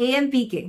AMPK۔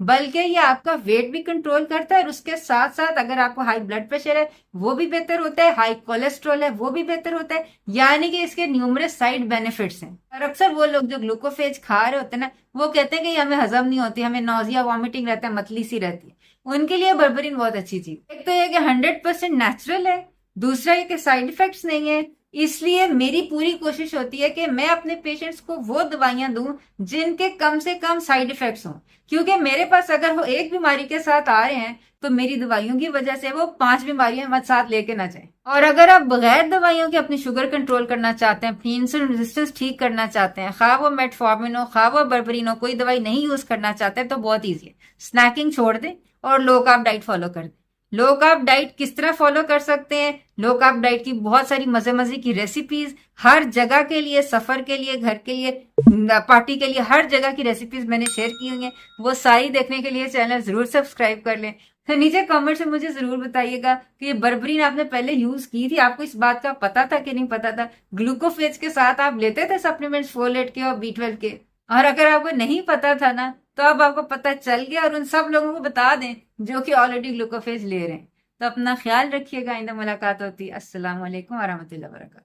बल्कि ये आपका वेट भी कंट्रोल करता है, और उसके साथ साथ अगर आपको हाई ब्लड प्रेशर है वो भी बेहतर होता है, हाई कोलेस्ट्रॉल है वो भी बेहतर होता है। यानी कि इसके न्यूमरस साइड बेनिफिट्स हैं। और अक्सर वो लोग जो ग्लूकोफेज खा रहे होते हैं ना, वो कहते हैं कि हमें हजम नहीं होती, हमें नोजिया वॉमिटिंग रहता है, मतली सी रहती है। उनके लिए बर्बरीन बहुत अच्छी चीज। एक तो ये कि 100% नेचुरल है, दूसरा ये कि साइड इफेक्ट्स नहीं है। इसलिए मेरी पूरी कोशिश होती है कि मैं अपने पेशेंट्स को वो दवाइयां दूं जिनके कम से कम साइड इफेक्ट्स हों, क्योंकि मेरे पास अगर वो एक बीमारी के साथ आ रहे हैं तो मेरी दवाइयों की वजह से वो 5 बीमारियां मत साथ लेके ना जाएं। और अगर आप बगैर दवाइयों के अपनी शुगर कंट्रोल करना चाहते हैं, अपनी इंसुलिन रेजिस्टेंस ठीक करना चाहते हैं, खा वो मेटफॉर्मिन हो, खा वो बर्बरीन हो, कोई दवाई नहीं यूज करना चाहते हैं, तो बहुत ईजी है, स्नैकिंग छोड़ दें और लो कार्ब डाइट फॉलो कर दें। लो कार्ब डाइट किस तरह फॉलो कर सकते हैं? लो कार्ब डाइट की बहुत सारी मजे मजे की रेसिपीज हर जगह के लिए, सफर के लिए, घर के लिए, पार्टी के लिए, हर जगह की रेसिपीज मैंने शेयर की हुई हैं। वो सारी देखने के लिए चैनल जरूर सब्सक्राइब कर लें। तो नीचे कमेंट में मुझे जरूर बताइएगा कि ये बर्बरीन आपने पहले यूज की थी, आपको इस बात का पता था कि नहीं पता था? ग्लूकोफेज के साथ आप लेते थे सप्लीमेंट्स फोलेट के और B12 के? और अगर आपको नहीं पता था ना, तो अब आपको पता चल गया, और उन सब लोगों को बता दें जो कि ऑलरेडी ग्लूकोफेज ले रहे हैं। तो अपना ख्याल रखिएगा, आइंदा मुलाकात होती है। अस्सलाम वालेकुम वरहमतुल्लाहि वबरकातुहू।